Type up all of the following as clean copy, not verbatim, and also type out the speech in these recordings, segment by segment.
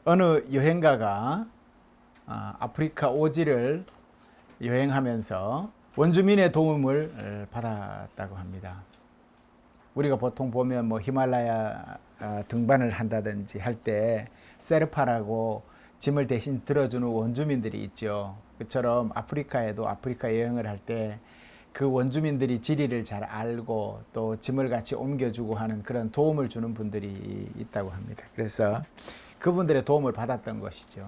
어느 여행가가 아프리카 오지를 여행하면서 원주민의 도움을 받았다고 합니다. 우리가 보통 보면 뭐 히말라야 등반을 한다든지 할 때 세르파라고 짐을 대신 들어주는 원주민들이 있죠. 그처럼 아프리카에도 아프리카 여행을 할 때 그 원주민들이 지리를 잘 알고 또 짐을 같이 옮겨주고 하는 그런 도움을 주는 분들이 있다고 합니다. 그래서 그분들의 도움을 받았던 것이죠.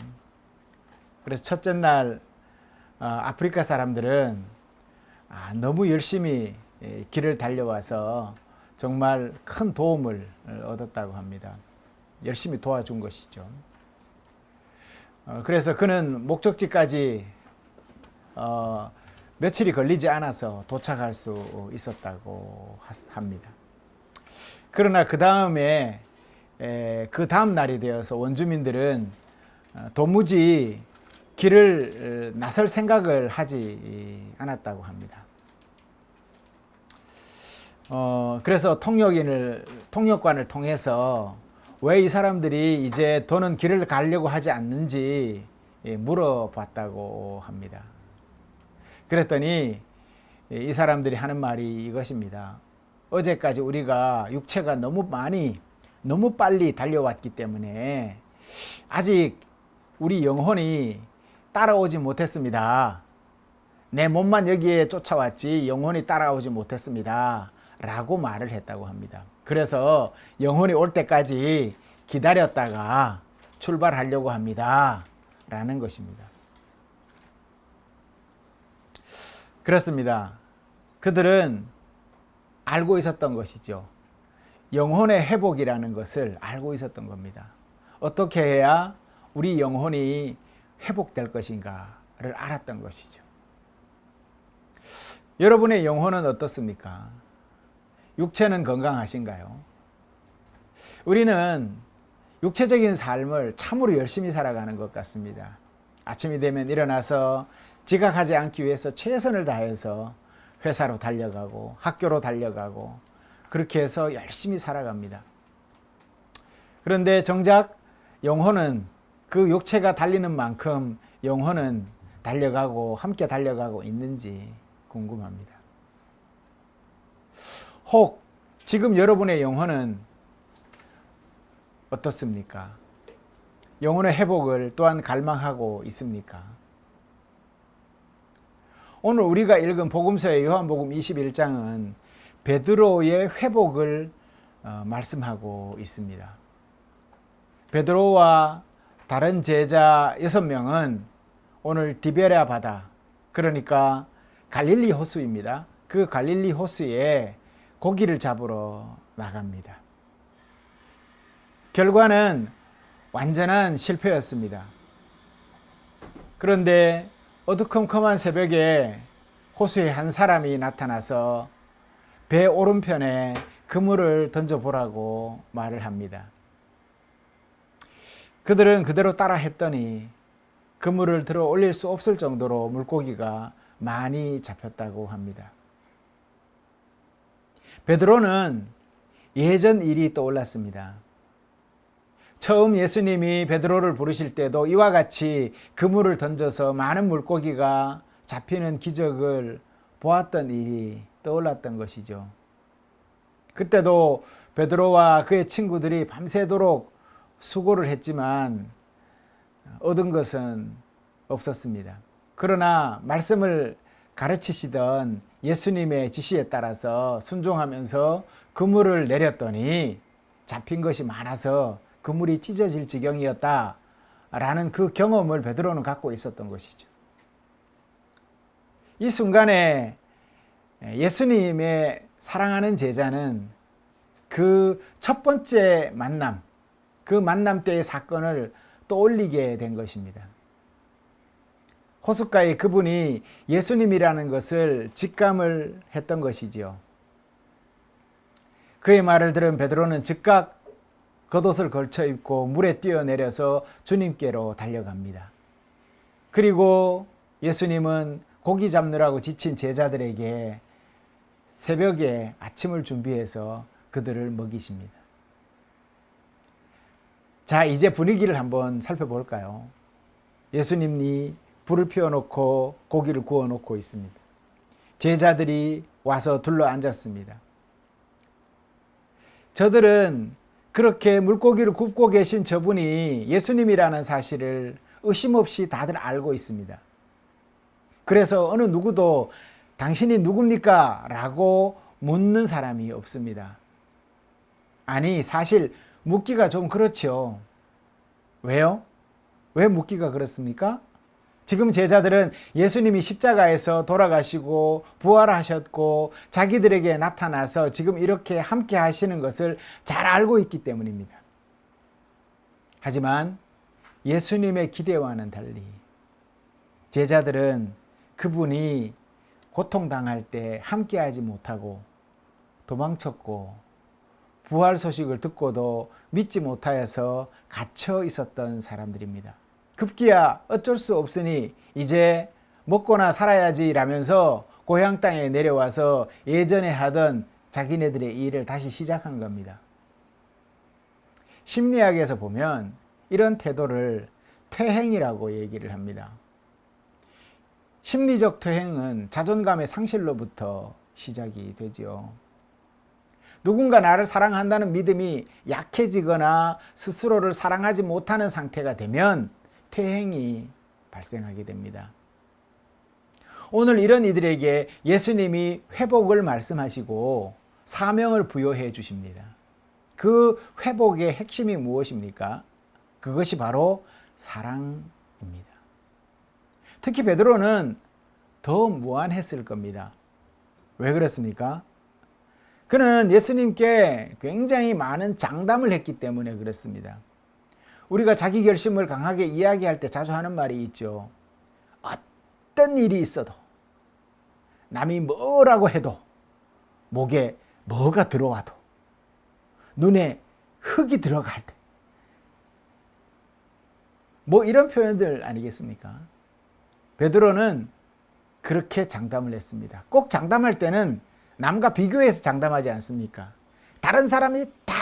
그래서 첫째 날 아프리카 사람들은 너무 열심히 길을 달려와서 정말 큰 도움을 얻었다고 합니다. 열심히 도와준 것이죠. 그래서 그는 목적지까지 며칠이 걸리지 않아서 도착할 수 있었다고 합니다. 그러나 그 다음에 그 다음 날이 되어서 원주민들은 도무지 길을 나설 생각을 하지 않았다고 합니다. 그래서 통역관을 통해서 왜 이 사람들이 이제 더는 길을 가려고 하지 않는지 물어봤다고 합니다. 그랬더니 이 사람들이 하는 말이 이것입니다. 어제까지 우리가 육체가 너무 빨리 달려왔기 때문에 아직 우리 영혼이 따라오지 못했습니다. 내 몸만 여기에 쫓아왔지 영혼이 따라오지 못했습니다. 라고 말을 했다고 합니다. 그래서 영혼이 올 때까지 기다렸다가 출발하려고 합니다. 라는 것입니다. 그렇습니다. 그들은 알고 있었던 것이죠. 영혼의 회복이라는 것을 알고 있었던 겁니다. 어떻게 해야 우리 영혼이 회복될 것인가를 알았던 것이죠. 여러분의 영혼은 어떻습니까? 육체는 건강하신가요? 우리는 육체적인 삶을 참으로 열심히 살아가는 것 같습니다. 아침이 되면 일어나서 지각하지 않기 위해서 최선을 다해서 회사로 달려가고 학교로 달려가고 그렇게 해서 열심히 살아갑니다. 그런데 정작 영혼은 그 육체가 달리는 만큼 영혼은 달려가고 함께 달려가고 있는지 궁금합니다. 혹 지금 여러분의 영혼은 어떻습니까? 영혼의 회복을 또한 갈망하고 있습니까? 오늘 우리가 읽은 복음서의 요한복음 21장은 베드로의 회복을 말씀하고 있습니다. 베드로와 다른 제자 6명은 오늘 디베랴 바다, 그러니까 갈릴리 호수입니다. 그 갈릴리 호수에 고기를 잡으러 나갑니다. 결과는 완전한 실패였습니다. 그런데 어두컴컴한 새벽에 호수에 한 사람이 나타나서 배 오른편에 그물을 던져보라고 말을 합니다. 그들은 그대로 따라 했더니 그물을 들어 올릴 수 없을 정도로 물고기가 많이 잡혔다고 합니다. 베드로는 예전 일이 떠올랐습니다. 처음 예수님이 베드로를 부르실 때도 이와 같이 그물을 던져서 많은 물고기가 잡히는 기적을 보았던 일이 떠올랐던 것이죠. 그때도 베드로와 그의 친구들이 밤새도록 수고를 했지만 얻은 것은 없었습니다. 그러나 말씀을 가르치시던 예수님의 지시에 따라서 순종하면서 그물을 내렸더니 잡힌 것이 많아서 그물이 찢어질 지경이었다라는 그 경험을 베드로는 갖고 있었던 것이죠. 이 순간에 예수님의 사랑하는 제자는 그 첫 번째 만남, 그 만남 때의 사건을 떠올리게 된 것입니다. 호숫가에 그분이 예수님이라는 것을 직감을 했던 것이지요. 그의 말을 들은 베드로는 즉각 겉옷을 걸쳐 입고 물에 뛰어내려서 주님께로 달려갑니다. 그리고 예수님은 고기 잡느라고 지친 제자들에게 새벽에 아침을 준비해서 그들을 먹이십니다. 자, 이제 분위기를 한번 살펴볼까요? 예수님이 불을 피워놓고 고기를 구워놓고 있습니다. 제자들이 와서 둘러 앉았습니다. 저들은 그렇게 물고기를 굽고 계신 저분이 예수님이라는 사실을 의심 없이 다들 알고 있습니다. 그래서 어느 누구도 당신이 누굽니까? 라고 묻는 사람이 없습니다. 아니, 사실 묻기가 좀 그렇죠. 왜요? 왜 묻기가 그렇습니까? 지금 제자들은 예수님이 십자가에서 돌아가시고 부활하셨고 자기들에게 나타나서 지금 이렇게 함께 하시는 것을 잘 알고 있기 때문입니다. 하지만 예수님의 기대와는 달리 제자들은 그분이 고통당할 때 함께 하지 못하고 도망쳤고 부활 소식을 듣고도 믿지 못하여서 갇혀 있었던 사람들입니다. 급기야 어쩔 수 없으니 이제 먹고나 살아야지 라면서 고향 땅에 내려와서 예전에 하던 자기네들의 일을 다시 시작한 겁니다. 심리학에서 보면 이런 태도를 퇴행이라고 얘기를 합니다. 심리적 퇴행은 자존감의 상실로부터 시작이 되죠. 누군가 나를 사랑한다는 믿음이 약해지거나 스스로를 사랑하지 못하는 상태가 되면 퇴행이 발생하게 됩니다. 오늘 이런 이들에게 예수님이 회복을 말씀하시고 사명을 부여해 주십니다. 그 회복의 핵심이 무엇입니까? 그것이 바로 사랑입니다. 특히 베드로는 더 무한했을 겁니다. 왜 그렇습니까? 그는 예수님께 굉장히 많은 장담을 했기 때문에 그렇습니다. 우리가 자기 결심을 강하게 이야기할 때 자주 하는 말이 있죠. 어떤 일이 있어도 남이 뭐라고 해도 목에 뭐가 들어와도 눈에 흙이 들어갈 때 뭐 이런 표현들 아니겠습니까? 베드로는 그렇게 장담을 했습니다. 꼭 장담할 때는 남과 비교해서 장담하지 않습니까? 다른 사람이 다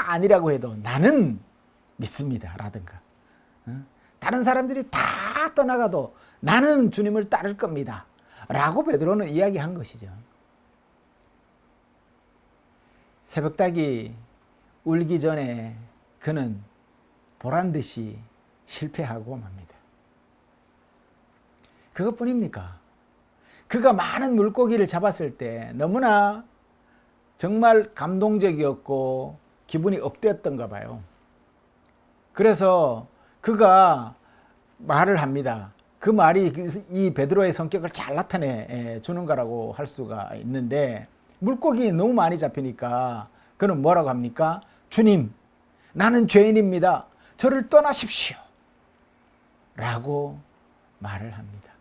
아니라고 해도 나는 믿습니다 라든가 다른 사람들이 다 떠나가도 나는 주님을 따를 겁니다 라고 베드로는 이야기한 것이죠. 새벽닭이 울기 전에 그는 보란듯이 실패하고 맙니다. 그것뿐입니까? 그가 많은 물고기를 잡았을 때 너무나 정말 감동적이었고 기분이 업되었던가 봐요. 그래서 그가 말을 합니다. 그 말이 이 베드로의 성격을 잘 나타내 주는 거라고 할 수가 있는데 물고기 너무 많이 잡히니까 그는 뭐라고 합니까? 주님, 나는 죄인입니다. 저를 떠나십시오. 라고 말을 합니다.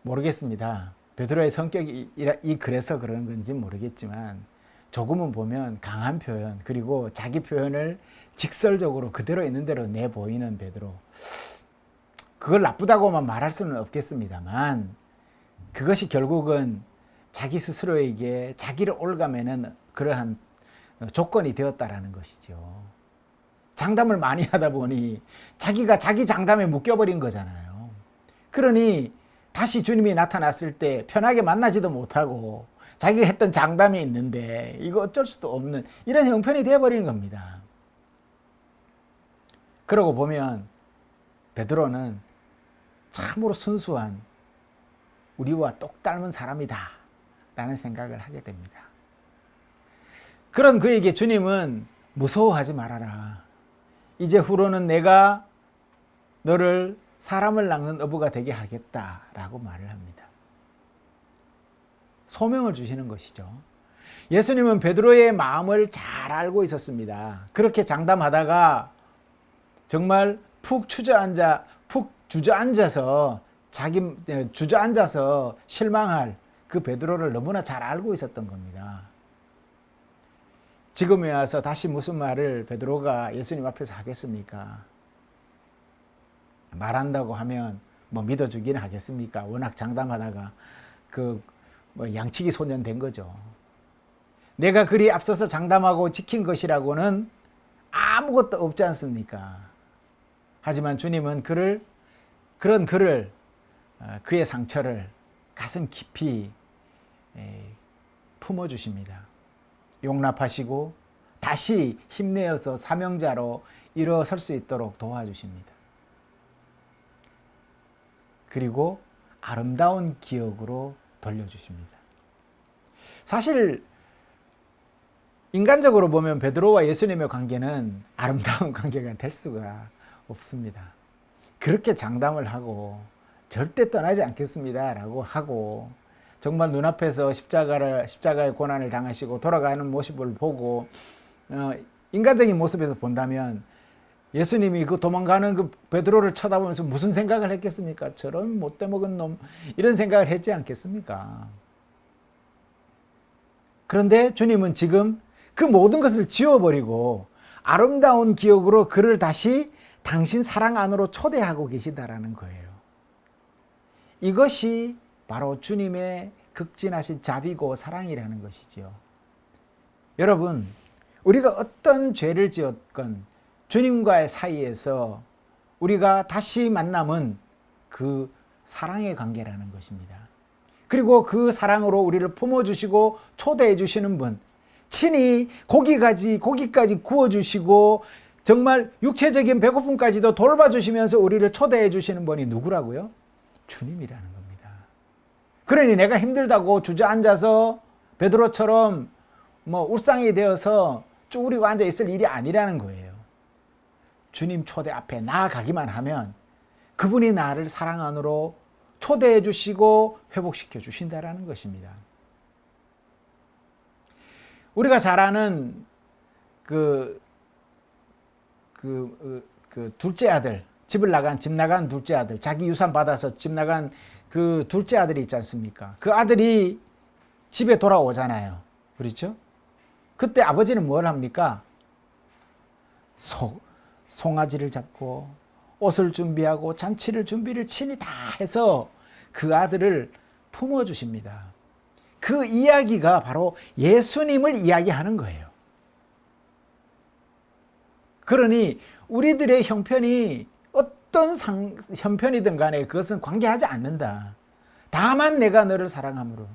모르겠습니다. 베드로의 성격이 그래서 그런 건지 모르겠지만 조금은 보면 강한 표현 그리고 자기 표현을 직설적으로 그대로 있는 대로 내보이는 베드로, 그걸 나쁘다고만 말할 수는 없겠습니다만 그것이 결국은 자기 스스로에게 자기를 올가매는 그러한 조건이 되었다라는 것이죠. 장담을 많이 하다 보니 자기가 자기 장담에 묶여버린 거잖아요. 그러니 다시 주님이 나타났을 때 편하게 만나지도 못하고 자기가 했던 장담이 있는데 이거 어쩔 수도 없는 이런 형편이 되어버리는 겁니다. 그러고 보면 베드로는 참으로 순수한 우리와 똑 닮은 사람이다 라는 생각을 하게 됩니다. 그런 그에게 주님은 무서워하지 말아라. 이제 후로는 내가 너를 사람을 낚는 어부가 되게 하겠다라고 말을 합니다. 소명을 주시는 것이죠. 예수님은 베드로의 마음을 잘 알고 있었습니다. 그렇게 장담하다가 정말 푹 주저앉아서 실망할 그 베드로를 너무나 잘 알고 있었던 겁니다. 지금에 와서 다시 무슨 말을 베드로가 예수님 앞에서 하겠습니까? 말한다고 하면 뭐 믿어주긴 하겠습니까? 워낙 장담하다가 양치기 소년 된 거죠. 내가 그리 앞서서 장담하고 지킨 것이라고는 아무것도 없지 않습니까? 하지만 주님은 그런 그를, 그의 상처를 가슴 깊이 품어주십니다. 용납하시고 다시 힘내어서 사명자로 일어설 수 있도록 도와주십니다. 그리고 아름다운 기억으로 돌려주십니다. 사실 인간적으로 보면 베드로와 예수님의 관계는 아름다운 관계가 될 수가 없습니다. 그렇게 장담을 하고 절대 떠나지 않겠습니다 라고 하고 정말 눈앞에서 십자가의 고난을 당하시고 돌아가는 모습을 보고 인간적인 모습에서 본다면 예수님이 그 도망가는 그 베드로를 쳐다보면서 무슨 생각을 했겠습니까? 저런 못돼먹은 놈, 이런 생각을 했지 않겠습니까? 그런데 주님은 지금 그 모든 것을 지워버리고 아름다운 기억으로 그를 다시 당신 사랑 안으로 초대하고 계시다라는 거예요. 이것이 바로 주님의 극진하신 자비고 사랑이라는 것이죠. 여러분, 우리가 어떤 죄를 지었건 주님과의 사이에서 우리가 다시 만남은 그 사랑의 관계라는 것입니다. 그리고 그 사랑으로 우리를 품어주시고 초대해 주시는 분, 친히 고기까지 구워주시고 정말 육체적인 배고픔까지도 돌봐주시면서 우리를 초대해 주시는 분이 누구라고요? 주님이라는 겁니다. 그러니 내가 힘들다고 주저앉아서 베드로처럼 울상이 되어서 쭈그리고 앉아 있을 일이 아니라는 거예요. 주님 초대 앞에 나아가기만 하면 그분이 나를 사랑 안으로 초대해 주시고 회복시켜 주신다라는 것입니다. 우리가 잘 아는 그 둘째 아들, 집 나간 둘째 아들, 자기 유산 받아서 집 나간 그 둘째 아들이 있지 않습니까? 그 아들이 집에 돌아오잖아요. 그렇죠? 그때 아버지는 뭘 합니까? 송아지를 잡고 옷을 준비하고 준비를 친히 다 해서 그 아들을 품어주십니다. 그 이야기가 바로 예수님을 이야기하는 거예요. 그러니 우리들의 형편이 어떤 형편이든 간에 그것은 관계하지 않는다. 다만 내가 너를 사랑함으로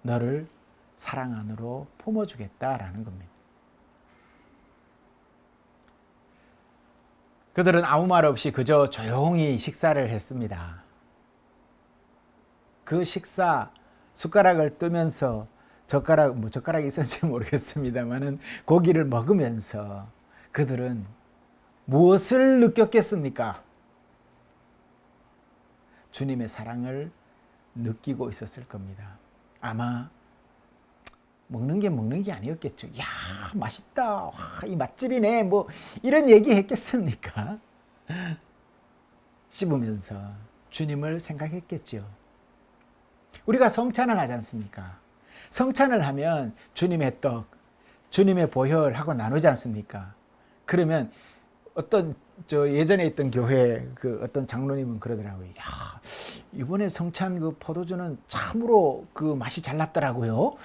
너를 사랑 안으로 품어주겠다라는 겁니다. 그들은 아무 말 없이 그저 조용히 식사를 했습니다. 그 식사, 숟가락을 뜨면서 젓가락이 있었는지 모르겠습니다만은 고기를 먹으면서 그들은 무엇을 느꼈겠습니까? 주님의 사랑을 느끼고 있었을 겁니다. 아마 먹는 게 아니었겠죠. 야, 맛있다. 와, 이 맛집이네. 이런 얘기 했겠습니까? 씹으면서 주님을 생각했겠죠. 우리가 성찬을 하지 않습니까? 성찬을 하면 주님의 떡, 주님의 보혈하고 나누지 않습니까? 그러면 예전에 있던 교회 어떤 장로님은 그러더라고요. 야, 이번에 성찬 포도주는 참으로 맛이 잘 났더라고요.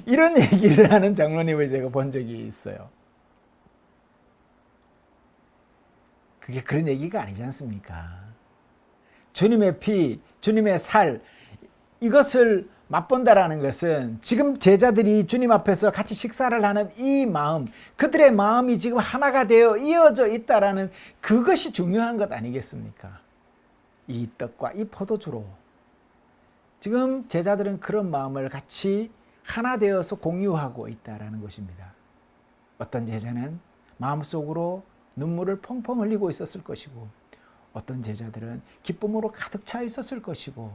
이런 얘기를 하는 장로님을 제가 본 적이 있어요. 그게 그런 얘기가 아니지 않습니까? 주님의 피, 주님의 살, 이것을 맛본다라는 것은 지금 제자들이 주님 앞에서 같이 식사를 하는 이 마음, 그들의 마음이 지금 하나가 되어 이어져 있다라는 그것이 중요한 것 아니겠습니까? 이 떡과 이 포도주로 지금 제자들은 그런 마음을 같이 하나 되어서 공유하고 있다라는 것입니다. 어떤 제자는 마음속으로 눈물을 펑펑 흘리고 있었을 것이고, 어떤 제자들은 기쁨으로 가득 차 있었을 것이고,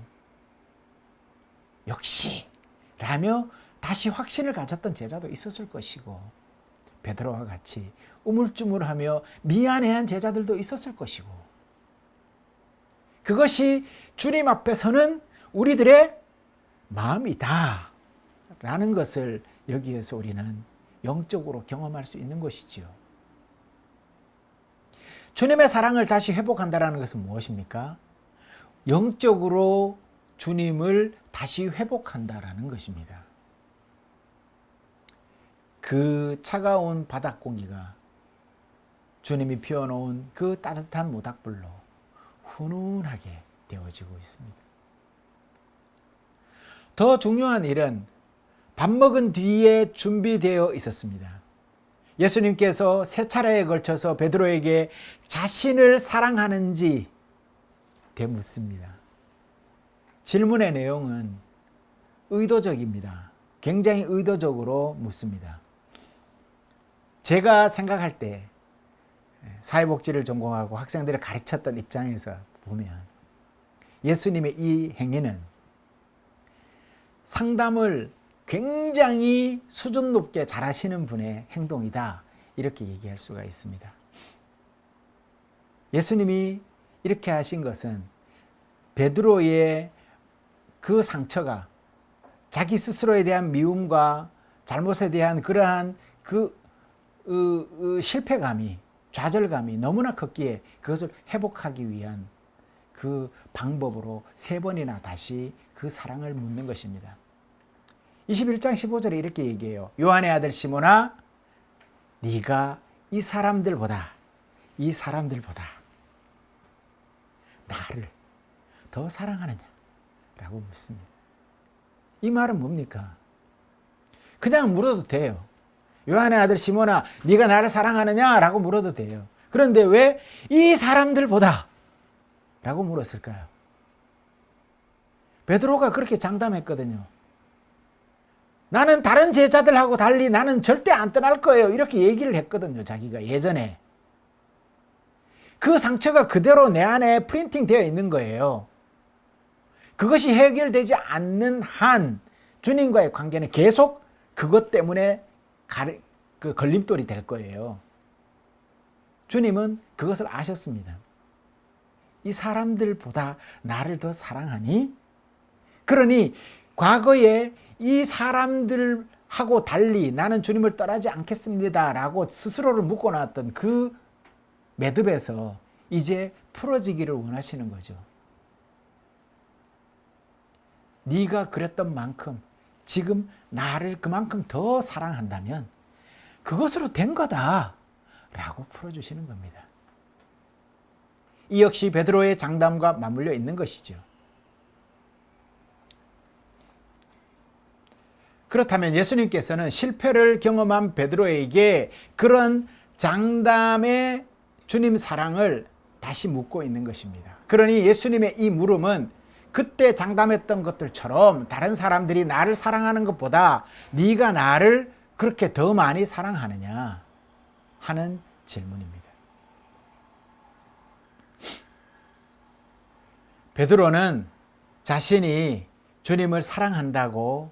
역시 라며 다시 확신을 가졌던 제자도 있었을 것이고, 베드로와 같이 우물쭈물하며 미안해한 제자들도 있었을 것이고, 그것이 주님 앞에서는 우리들의 마음이다 라는 것을 여기에서 우리는 영적으로 경험할 수 있는 것이지요. 주님의 사랑을 다시 회복한다는 것은 무엇입니까? 영적으로 주님을 다시 회복한다라는 것입니다. 그 차가운 바닥 공기가 주님이 피워놓은 그 따뜻한 모닥불로 훈훈하게 데워지고 있습니다. 더 중요한 일은 밥 먹은 뒤에 준비되어 있었습니다. 예수님께서 세 차례에 걸쳐서 베드로에게 자신을 사랑하는지 되묻습니다. 질문의 내용은 의도적입니다. 굉장히 의도적으로 묻습니다. 제가 생각할 때 사회복지를 전공하고 학생들을 가르쳤던 입장에서 보면 예수님의 이 행위는 상담을 굉장히 수준 높게 잘하시는 분의 행동이다, 이렇게 얘기할 수가 있습니다. 예수님이 이렇게 하신 것은 베드로의 그 상처가 자기 스스로에 대한 미움과 잘못에 대한 그러한 그 실패감이, 좌절감이 너무나 컸기에 그것을 회복하기 위한 그 방법으로 3번이나 다시 그 사랑을 묻는 것입니다. 21장 15절에 이렇게 얘기해요. 요한의 아들 시몬아, 네가 이 사람들보다 나를 더 사랑하느냐? 라고 묻습니다. 이 말은 뭡니까? 그냥 물어도 돼요. 요한의 아들 시몬아, 네가 나를 사랑하느냐? 라고 물어도 돼요. 그런데 왜 이 사람들보다 라고 물었을까요? 베드로가 그렇게 장담했거든요. 나는 다른 제자들하고 달리 나는 절대 안 떠날 거예요, 이렇게 얘기를 했거든요. 자기가 예전에. 그 상처가 그대로 내 안에 프린팅 되어 있는 거예요. 그것이 해결되지 않는 한 주님과의 관계는 계속 그것 때문에 그 걸림돌이 될 거예요. 주님은 그것을 아셨습니다. 이 사람들보다 나를 더 사랑하니? 그러니 과거에 이 사람들하고 달리 나는 주님을 떠나지 않겠습니다 라고 스스로를 묶어놨던 그 매듭에서 이제 풀어지기를 원하시는 거죠. 네가 그랬던 만큼 지금 나를 그만큼 더 사랑한다면 그것으로 된 거다 라고 풀어주시는 겁니다. 이 역시 베드로의 장담과 맞물려 있는 것이죠. 그렇다면 예수님께서는 실패를 경험한 베드로에게 그런 장담의 주님 사랑을 다시 묻고 있는 것입니다. 그러니 예수님의 이 물음은 그때 장담했던 것들처럼 다른 사람들이 나를 사랑하는 것보다 네가 나를 그렇게 더 많이 사랑하느냐 하는 질문입니다. 베드로는 자신이 주님을 사랑한다고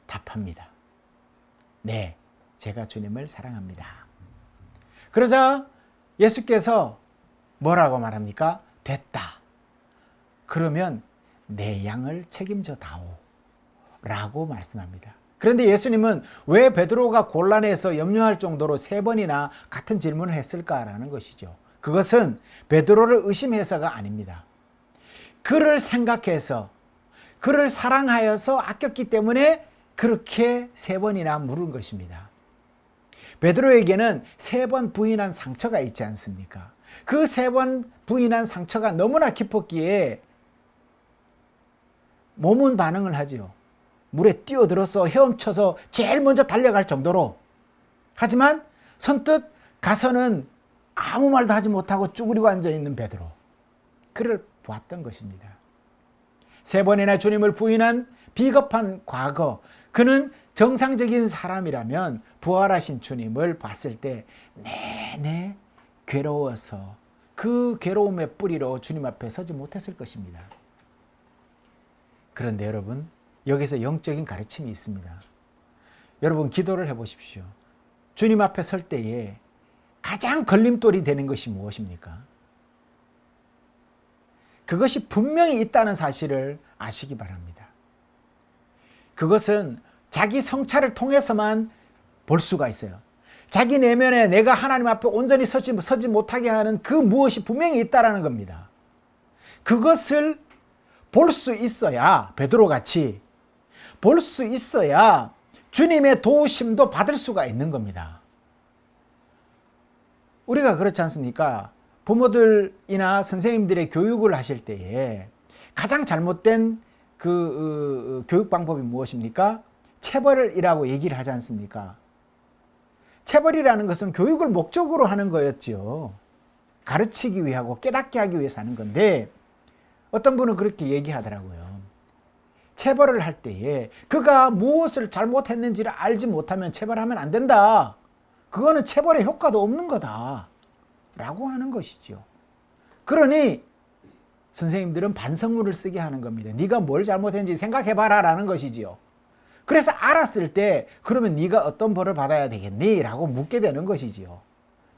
답합니다. 네, 제가 주님을 사랑합니다. 그러자 예수께서 뭐라고 말합니까? 됐다. 그러면 내 양을 책임져 다오 라고 말씀합니다. 그런데 예수님은 왜 베드로가 곤란해서 염려할 정도로 3번이나 같은 질문을 했을까라는 것이죠. 그것은 베드로를 의심해서가 아닙니다. 그를 생각해서, 그를 사랑하여서 아꼈기 때문에 그렇게 3번이나 물은 것입니다. 베드로에게는 3번 부인한 상처가 있지 않습니까? 그 3번 부인한 상처가 너무나 깊었기에 몸은 반응을 하죠. 물에 뛰어들어서 헤엄쳐서 제일 먼저 달려갈 정도로. 하지만 선뜻 가서는 아무 말도 하지 못하고 쭈그리고 앉아있는 베드로. 그를 보았던 것입니다. 3번이나 주님을 부인한 비겁한 과거. 그는 정상적인 사람이라면 부활하신 주님을 봤을 때 내내 괴로워서 그 괴로움의 뿌리로 주님 앞에 서지 못했을 것입니다. 그런데 여러분, 여기서 영적인 가르침이 있습니다. 여러분, 기도를 해보십시오. 주님 앞에 설 때에 가장 걸림돌이 되는 것이 무엇입니까? 그것이 분명히 있다는 사실을 아시기 바랍니다. 그것은 자기 성찰을 통해서만 볼 수가 있어요. 자기 내면에 내가 하나님 앞에 온전히 서지 못하게 하는 그 무엇이 분명히 있다는 겁니다. 그것을 볼 수 있어야, 베드로같이 볼 수 있어야 주님의 도우심도 받을 수가 있는 겁니다. 우리가 그렇지 않습니까? 부모들이나 선생님들의 교육을 하실 때에 가장 잘못된 교육 방법이 무엇입니까? 체벌이라고 얘기를 하지 않습니까? 체벌이라는 것은 교육을 목적으로 하는 거였죠. 가르치기 위하고 깨닫게 하기 위해서 하는 건데, 어떤 분은 그렇게 얘기하더라고요. 체벌을 할 때에 그가 무엇을 잘못했는지를 알지 못하면 체벌하면 안 된다. 그거는 체벌의 효과도 없는 거다 라고 하는 것이죠. 그러니 선생님들은 반성문을 쓰게 하는 겁니다. 네가 뭘 잘못했는지 생각해봐라 라는 것이지요. 그래서 알았을 때 그러면 네가 어떤 벌을 받아야 되겠니? 라고 묻게 되는 것이지요.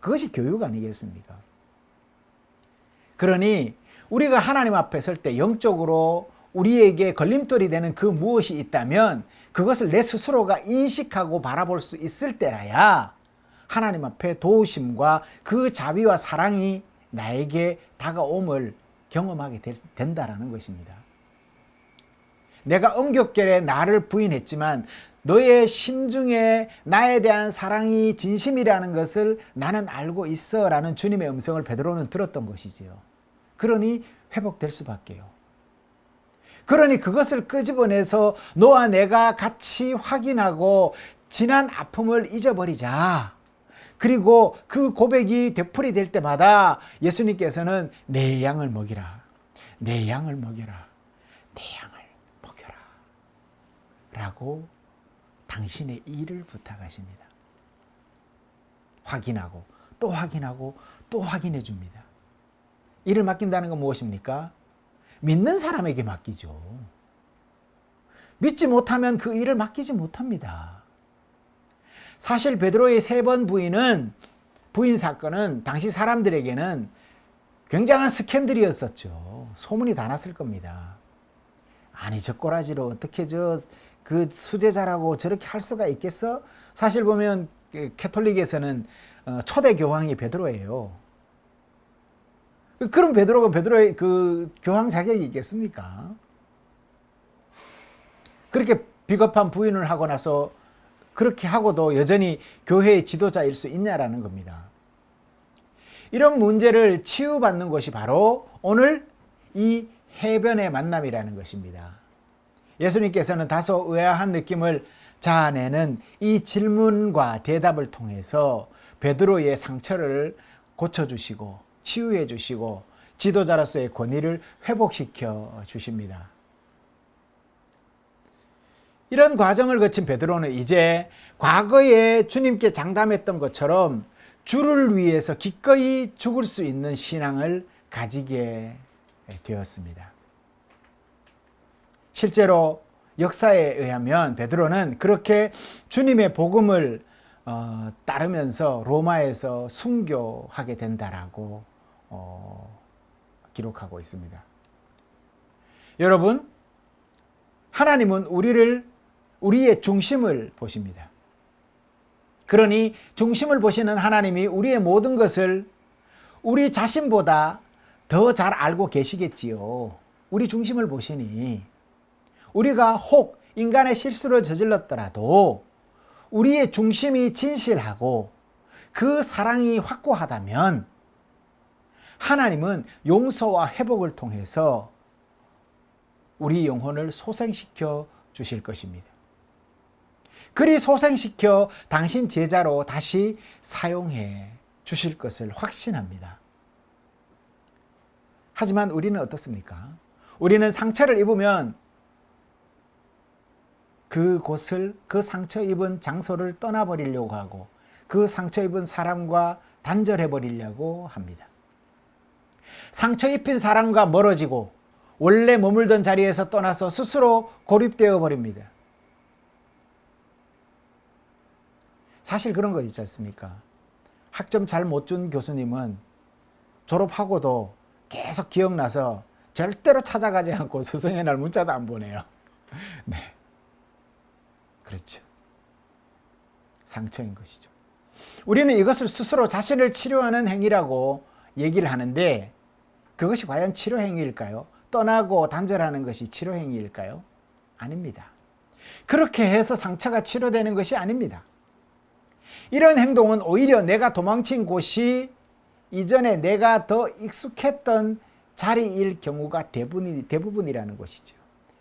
그것이 교육 아니겠습니까? 그러니 우리가 하나님 앞에 설 때 영적으로 우리에게 걸림돌이 되는 그 무엇이 있다면 그것을 내 스스로가 인식하고 바라볼 수 있을 때라야 하나님 앞에 도우심과 그 자비와 사랑이 나에게 다가옴을 경험하게 된다라는 것입니다. 내가 엄격결에 나를 부인했지만 너의 심중에 나에 대한 사랑이 진심이라는 것을 나는 알고 있어 라는 주님의 음성을 베드로는 들었던 것이지요. 그러니 회복될 수밖에요. 그러니 그것을 끄집어내서 너와 내가 같이 확인하고 지난 아픔을 잊어버리자. 그리고 그 고백이 되풀이 될 때마다 예수님께서는 내 양을 먹이라. 내 양을 먹여라. 내 양을 먹여라. 라고 당신의 일을 부탁하십니다. 확인하고 또 확인하고 또 확인해 줍니다. 일을 맡긴다는 건 무엇입니까? 믿는 사람에게 맡기죠. 믿지 못하면 그 일을 맡기지 못합니다. 사실 베드로의 3번 부인 사건은 당시 사람들에게는 굉장한 스캔들이었었죠. 소문이 다 났을 겁니다. 아니 저 꼬라지로 어떻게 그 수제자라고 저렇게 할 수가 있겠어? 사실 보면 캐톨릭에서는 초대 교황이 베드로예요. 그럼 베드로가 베드로의 그 교황 자격이 있겠습니까? 그렇게 비겁한 부인을 하고 나서 그렇게 하고도 여전히 교회의 지도자일 수 있냐라는 겁니다. 이런 문제를 치유받는 것이 바로 오늘 이 해변의 만남이라는 것입니다. 예수님께서는 다소 의아한 느낌을 자아내는 이 질문과 대답을 통해서 베드로의 상처를 고쳐주시고 치유해 주시고 지도자로서의 권위를 회복시켜 주십니다. 이런 과정을 거친 베드로는 이제 과거에 주님께 장담했던 것처럼 주를 위해서 기꺼이 죽을 수 있는 신앙을 가지게 되었습니다. 실제로 역사에 의하면 베드로는 그렇게 주님의 복음을 따르면서 로마에서 순교하게 된다라고 기록하고 있습니다. 여러분, 하나님은 우리의 중심을 보십니다. 그러니 중심을 보시는 하나님이 우리의 모든 것을 우리 자신보다 더 잘 알고 계시겠지요. 우리 중심을 보시니 우리가 혹 인간의 실수를 저질렀더라도 우리의 중심이 진실하고 그 사랑이 확고하다면 하나님은 용서와 회복을 통해서 우리 영혼을 소생시켜 주실 것입니다. 그리 소생시켜 당신 제자로 다시 사용해 주실 것을 확신합니다. 하지만 우리는 어떻습니까? 우리는 상처를 입으면 그곳을, 그 상처 입은 장소를 떠나버리려고 하고 그 상처 입은 사람과 단절해 버리려고 합니다. 상처 입힌 사람과 멀어지고 원래 머물던 자리에서 떠나서 스스로 고립되어 버립니다. 사실 그런 거 있지 않습니까? 학점 잘 못 준 교수님은 졸업하고도 계속 기억나서 절대로 찾아가지 않고 스승의 날 문자도 안 보내요. 네. 그렇죠. 상처인 것이죠. 우리는 이것을 스스로 자신을 치료하는 행위라고 얘기를 하는데 그것이 과연 치료 행위일까요? 떠나고 단절하는 것이 치료 행위일까요? 아닙니다. 그렇게 해서 상처가 치료되는 것이 아닙니다. 이런 행동은 오히려 내가 도망친 곳이 이전에 내가 더 익숙했던 자리일 경우가 대부분이라는 것이죠.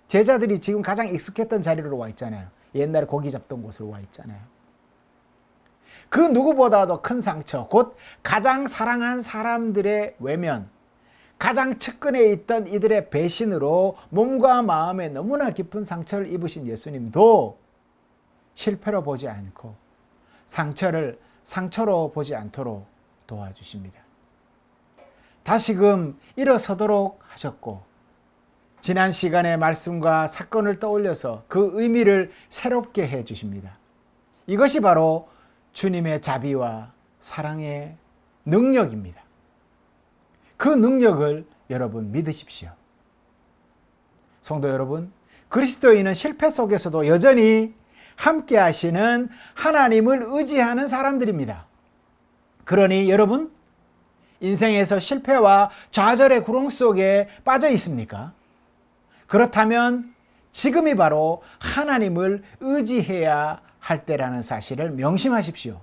제자들이 지금 가장 익숙했던 자리로 와 있잖아요. 옛날에 고기 잡던 곳으로 와 있잖아요. 그 누구보다도 큰 상처, 곧 가장 사랑한 사람들의 외면, 가장 측근에 있던 이들의 배신으로 몸과 마음에 너무나 깊은 상처를 입으신 예수님도 실패로 보지 않고 상처를 상처로 보지 않도록 도와주십니다. 다시금 일어서도록 하셨고, 지난 시간의 말씀과 사건을 떠올려서 그 의미를 새롭게 해 주십니다. 이것이 바로 주님의 자비와 사랑의 능력입니다. 그 능력을 여러분 믿으십시오. 성도 여러분, 그리스도인은 실패 속에서도 여전히 함께 하시는 하나님을 의지하는 사람들입니다. 그러니 여러분, 인생에서 실패와 좌절의 구렁 속에 빠져 있습니까? 그렇다면 지금이 바로 하나님을 의지해야 할 때라는 사실을 명심하십시오.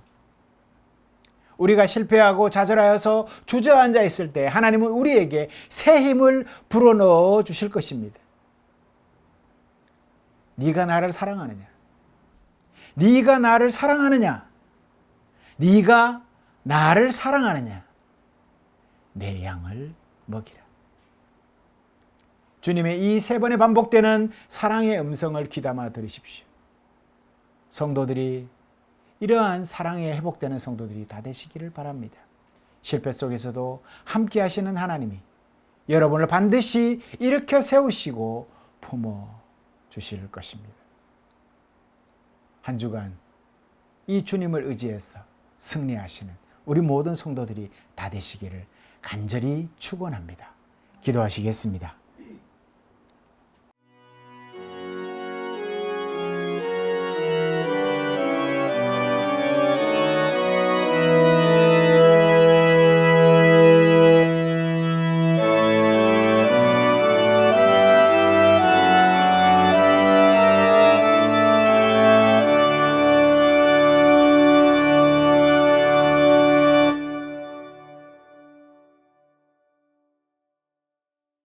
우리가 실패하고 좌절하여서 주저앉아 있을 때 하나님은 우리에게 새 힘을 불어넣어 주실 것입니다. 네가 나를 사랑하느냐? 네가 나를 사랑하느냐? 네가 나를 사랑하느냐? 내 양을 먹이라. 주님의 이 세 번에 반복되는 사랑의 음성을 귀담아 들으십시오. 성도들이 이러한 사랑에 회복되는 성도들이 다 되시기를 바랍니다. 실패 속에서도 함께 하시는 하나님이 여러분을 반드시 일으켜 세우시고 품어 주실 것입니다. 한 주간 이 주님을 의지해서 승리하시는 우리 모든 성도들이 다 되시기를 간절히 축원합니다. 기도하시겠습니다.